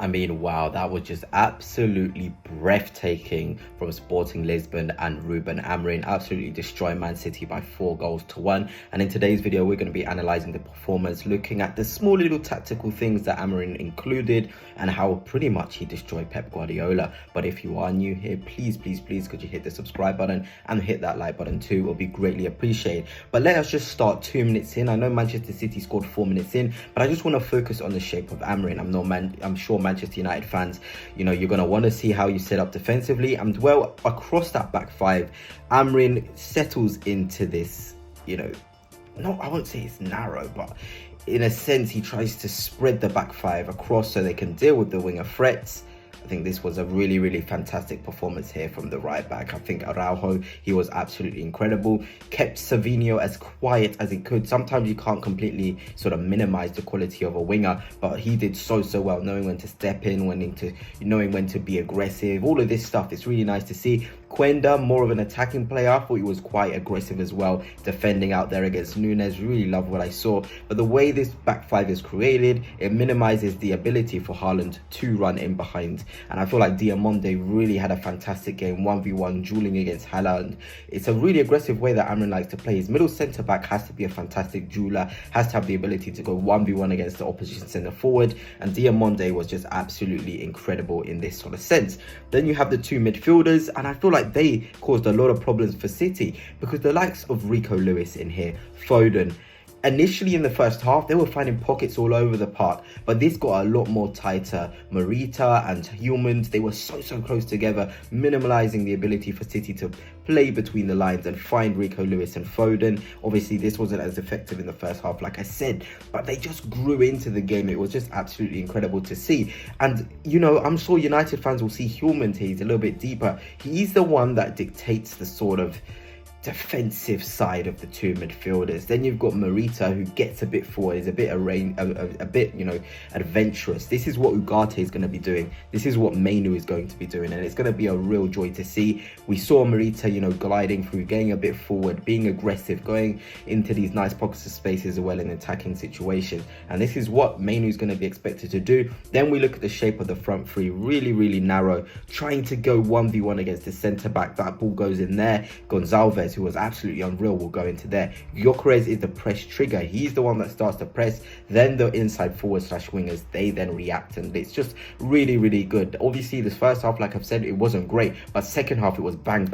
I mean, wow, that was just absolutely breathtaking from Sporting Lisbon and Ruben Amorim. Absolutely destroyed Man City by 4 goals to 1. And in today's video, we're going to be analysing the performance, looking at the small little tactical things that Amorim included and how pretty much he destroyed Pep Guardiola. But if you are new here, please, could you hit the subscribe button and hit that like button too? It will be greatly appreciated. But let us just start 2 minutes in. I know Manchester City scored 4 minutes in, but I just want to focus on the shape of Amorim. I'm sure Manchester United fans, you're going to want to see how you set up defensively. And well, across that back five, Amorim settles into this, I won't say it's narrow, but in a sense, he tries to spread the back five across so they can deal with the winger threats. I think this was a really fantastic performance here from the right back. I think Araujo, he was absolutely incredible. Kept Savinho as quiet as he could. Sometimes you can't completely sort of minimize the quality of a winger, but he did so well, knowing when to step in, knowing when to be aggressive. All of this stuff, it's really nice to see. Quenda, more of an attacking player. I thought he was quite aggressive as well, defending out there against Nunes. Really love what I saw. But the way this back five is created, it minimizes the ability for Haaland to run in behind. And I feel like Diamonde really had a fantastic game, 1v1, dueling against Haaland. It's a really aggressive way that Amorim likes to play. His middle centre-back has to be a fantastic jeweler, has to have the ability to go 1v1 against the opposition centre-forward. And Diamonde was just absolutely incredible in this sort of sense. Then you have the two midfielders, and I feel like they caused a lot of problems for City because the likes of Rico Lewis in here, Foden, initially in the first half, they were finding pockets all over the park, but this got a lot more tighter. Morita and Humans, they were so close together, minimalizing the ability for City to play between the lines and find Rico Lewis and Foden. Obviously, this wasn't as effective in the first half, like I said, but they just grew into the game. It was just absolutely incredible to see. And, I'm sure United fans will see Humans here. He's a little bit deeper. He's the one that dictates the sort of defensive side of the two midfielders. Then you've got Morita, who gets a bit forward, is a bit adventurous. This is what Ugarte is going to be doing. This is what Mainu is going to be doing, and it's going to be a real joy to see. We saw Morita, gliding through, getting a bit forward, being aggressive, going into these nice pockets of space as well in attacking situations. And this is what Mainu is going to be expected to do. Then we look at the shape of the front three, really narrow, trying to go 1v1 against the centre back. That ball goes in there. Gonzalez, who was absolutely unreal, will go into there. Gyökeres is the press trigger. He's the one that starts to press. Then the inside forward / wingers, they then react, and it's just really good. Obviously, this first half, like I've said, it wasn't great, but second half it was bang.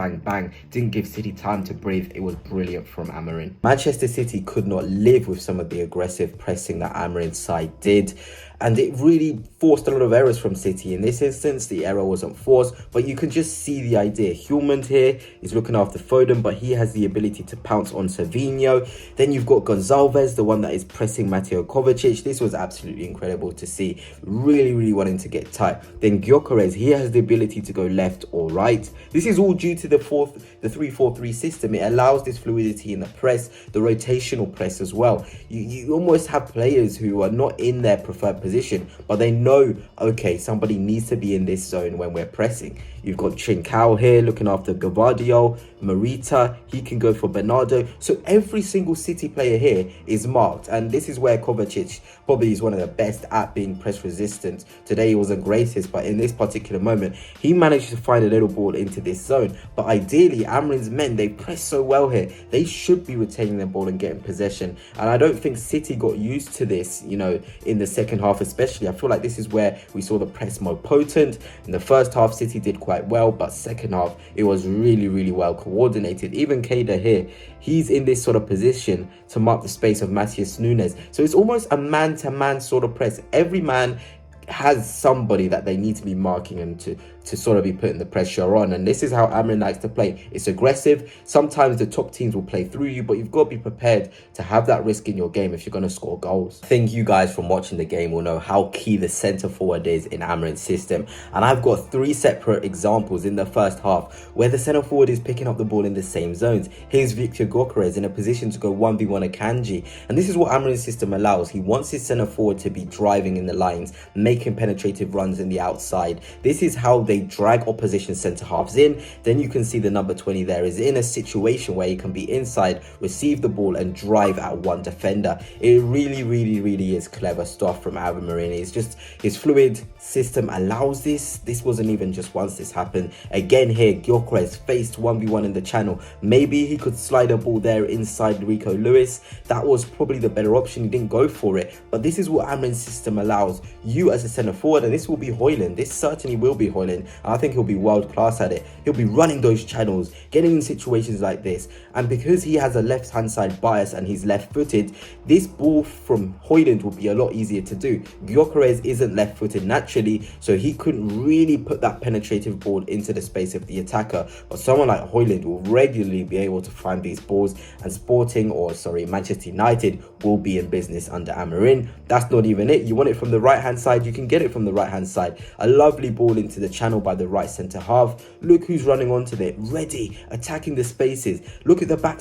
Didn't give City time to breathe. It was brilliant from Amorim. Manchester City could not live with some of the aggressive pressing that Amorim's side did, and it really forced a lot of errors from City. In this instance, the error wasn't forced, but you can just see the idea. Humans here is looking after Foden, but he has the ability to pounce on Savinho. Then you've got Gonzalez, the one that is pressing Mateo Kovacic. This was absolutely incredible to see. Really wanting to get tight. Then Gyökeres, he has the ability to go left or right. This is all due to the 3-4-3 system. It allows this fluidity in the press, the rotational press as well. You almost have players who are not in their preferred position, but they know, okay, somebody needs to be in this zone when we're pressing. You've got Trincao here looking after Gavardio, Morita, he can go for Bernardo. So every single City player here is marked, and this is where Kovacic probably is one of the best at being press resistant. Today he wasn't greatest, but in this particular moment, he managed to find a little ball into this zone. But ideally, Amorim's men, they press so well here. They should be retaining the ball and getting possession. And I don't think City got used to this, in the second half especially. I feel like this is where we saw the press more potent. In the first half, City did quite well, but second half, it was really well coordinated. Even Keita here, he's in this sort of position to mark the space of Matheus Nunes. So it's almost a man-to-man sort of press. Every man has somebody that they need to be marking and to sort of be putting the pressure on. And this is how Amorim likes to play. It's aggressive. Sometimes the top teams will play through you, but you've got to be prepared to have that risk in your game if you're going to score goals. I think you guys from watching the game will know how key the centre forward is in Amorim's system. And I've got 3 separate examples in the first half where the centre forward is picking up the ball in the same zones. Here's Victor Gyökeres in a position to go 1v1 Akanji. And this is what Amorim's system allows. He wants his centre forward to be driving in the lines, making making penetrative runs in the outside. This is how they drag opposition centre-halves in. Then you can see the number 20 there is in a situation where he can be inside, receive the ball and drive at one defender. It really is clever stuff from Amorim. It's just his fluid system allows this. This wasn't even just once this happened. Again here, Gyökeres faced 1v1 in the channel. Maybe he could slide a ball there inside Rico Lewis. That was probably the better option. He didn't go for it. But this is what Amorim's system allows you as a centre forward, and this will be Højlund. This certainly will be Højlund. I think he'll be world class at it. He'll be running those channels, getting in situations like this. And because he has a left hand side bias and he's left footed, this ball from Højlund will be a lot easier to do. Gyökeres isn't left footed naturally, so he couldn't really put that penetrative ball into the space of the attacker. But someone like Højlund will regularly be able to find these balls, and Manchester United will be in business under Amorim. That's not even it. You want it from the right hand side, you can get it from the right hand side. A lovely ball into the channel by the right centre half. Look who's running onto it, ready, attacking the spaces. Look at the back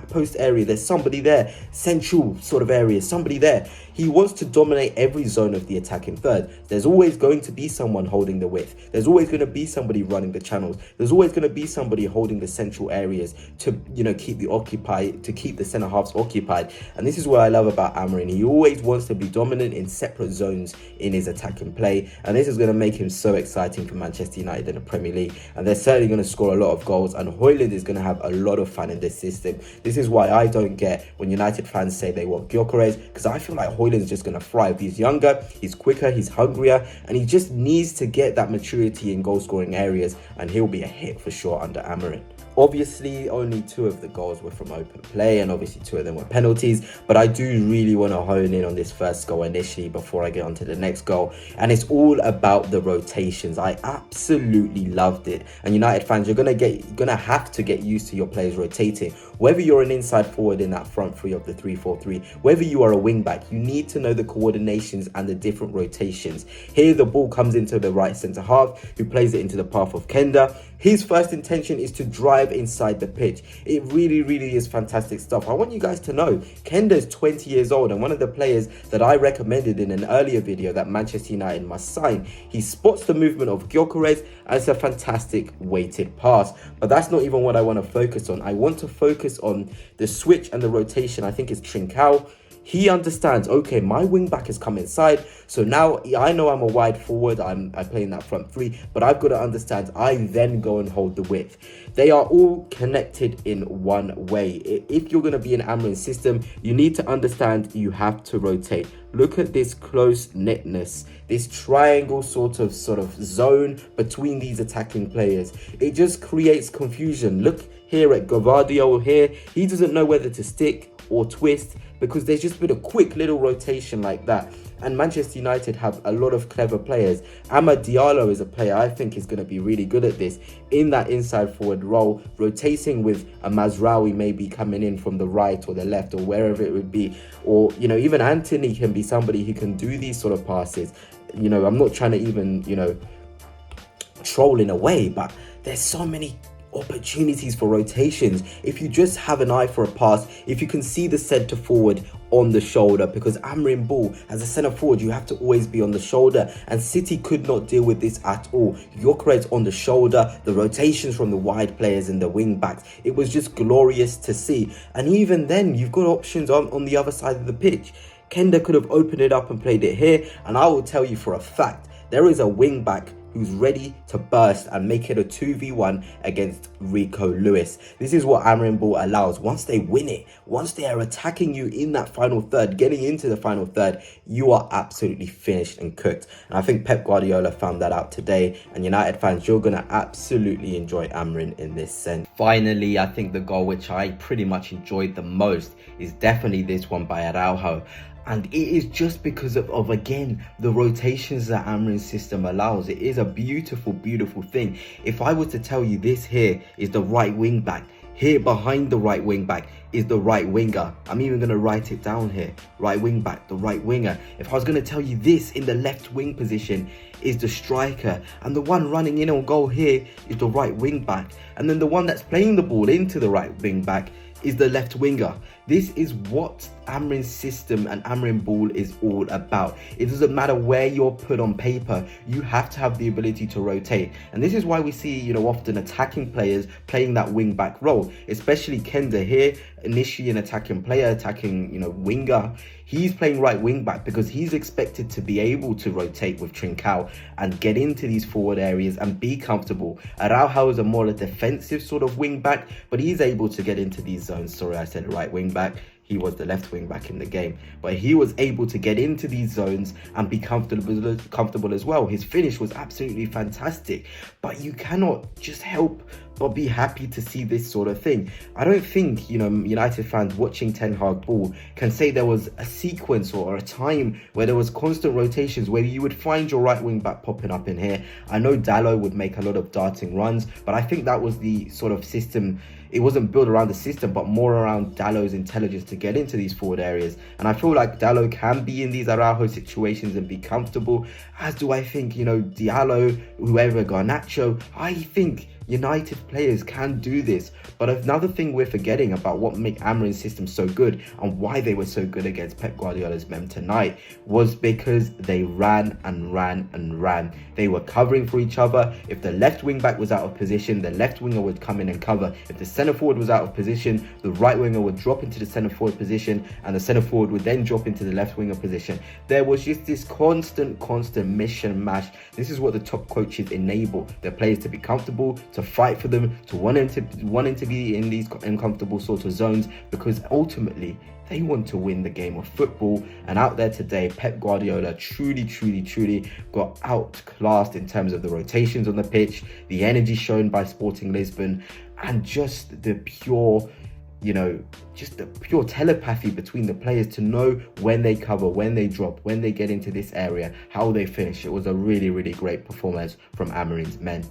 post area. There's somebody there, central sort of area, somebody there. He wants to dominate every zone of the attacking third. There's always going to be someone holding the width. There's always going to be somebody running the channels. There's always going to be somebody holding the central areas to, keep the centre halves occupied. And this is what I love about Amorim. He always wants to be dominant in separate zones in his attacking play, and this is going to make him so exciting for Manchester United in the Premier League. And they're certainly going to score a lot of goals, and Højlund is going to have a lot of fun in this system. This is why I don't get when United fans say they want Gyökeres, because I feel like Højlund is just going to thrive. He's younger, he's quicker, he's hungrier, and he just needs to get that maturity in goal scoring areas, and he'll be a hit for sure under Amorim. Obviously, only 2 of the goals were from open play, and obviously 2 of them were penalties. But I do really want to hone in on this first goal initially before I get on to the next goal. And it's all about the rotations. I absolutely loved it. And United fans, you're gonna have to get used to your players rotating. Whether you're an inside forward in that front three of the 3-4-3, whether you are a wing back, you need to know the coordinations and the different rotations. Here, the ball comes into the right centre half, who plays it into the path of Kenda. His first intention is to drive inside the pitch. It really is fantastic stuff. I want you guys to know Kenda is 20 years old, and one of the players that I recommended in an earlier video that Manchester United must sign. He spots the movement of Gyökeres, and it's a fantastic weighted pass. But that's not even what I want to focus on. I want to focus on the switch and the rotation. I think it's Trincao. He understands, okay, my wing back has come inside, so now I know I'm a wide forward, I play in that front three, but I've got to understand I then go and hold the width. They are all connected in one way. If you're going to be an Amorim system, you need to understand you have to rotate. Look at this close-knitness, this triangle sort of zone between these attacking players. It just creates confusion. Look here at Gvardiol here. He doesn't know whether to stick or twist because there's just been a quick little rotation like that. And Manchester United have a lot of clever players. Amad Diallo is a player I think is going to be really good at this in that inside forward role, rotating with a Mazraoui maybe coming in from the right or the left or wherever it would be. Or, even Anthony can be somebody who can do these sort of passes. I'm not trying to even, troll in a way, but there's so many opportunities for rotations. If you just have an eye for a pass, if you can see the centre forward on the shoulder, because Amorim ball as a centre forward you have to always be on the shoulder, and City could not deal with this at all. Gyökeres on the shoulder, the rotations from the wide players and the wing backs, it was just glorious to see. And even then you've got options on the other side of the pitch. Kenda could have opened it up and played it here, and I will tell you for a fact there is a wing back who's ready to burst and make it a 2v1 against Rico Lewis. This is what Amorim ball allows. Once they win it, once they are attacking you in that final third, getting into the final third, you are absolutely finished and cooked. And I think Pep Guardiola found that out today. And United fans, you're going to absolutely enjoy Amorim in this sense. Finally, I think the goal which I pretty much enjoyed the most is definitely this one by Araujo. And it is just because of again, the rotations that Amorim's system allows. It is a beautiful thing. If I were to tell you this here is the right wing back, here behind the right wing back is the right winger. I'm even going to write it down here. Right wing back, the right winger. If I was going to tell you this in the left wing position is the striker, and the one running in on goal here is the right wing back, and then the one that's playing the ball into the right wing back is the left winger. This is what Amorim's system and Amorim ball is all about. It doesn't matter where you're put on paper, you have to have the ability to rotate. And this is why we see, often attacking players playing that wing back role, especially Kenda here, initially an attacking player, attacking, winger. He's playing right wing back because he's expected to be able to rotate with Trincao and get into these forward areas and be comfortable. Araujo is a more defensive sort of wing back, but he's able to get into these zones. Sorry, I said right wing back. He was the left wing back in the game, but he was able to get into these zones and be comfortable as well. His finish was absolutely fantastic, but you cannot just help but be happy to see this sort of thing. I don't think, United fans watching Ten Hag ball can say there was a sequence or a time where there was constant rotations where you would find your right wing back popping up in here. I know Dalot would make a lot of darting runs, but I think that was the sort of system. It wasn't built around the system, but more around Dalot's intelligence to get into these forward areas. And I feel like Dalot can be in these Araujo situations and be comfortable, as do I think, Diallo, whoever, Garnacho. I think United players can do this. But another thing we're forgetting about what made Amorim's system so good and why they were so good against Pep Guardiola's men tonight was because they ran and ran and ran. They were covering for each other. If the left wing back was out of position, the left winger would come in and cover. If the centre forward was out of position, the right winger would drop into the centre forward position and the centre forward would then drop into the left winger position. There was just this constant mission mash. This is what the top coaches enable their players to be comfortable, to fight for them, to wanting to be in these uncomfortable sort of zones, because ultimately they want to win the game of football. And out there today, Pep Guardiola truly got outclassed in terms of the rotations on the pitch, the energy shown by Sporting Lisbon, and just the pure telepathy between the players to know when they cover, when they drop, when they get into this area, how they finish. It was a really great performance from Amorim's men.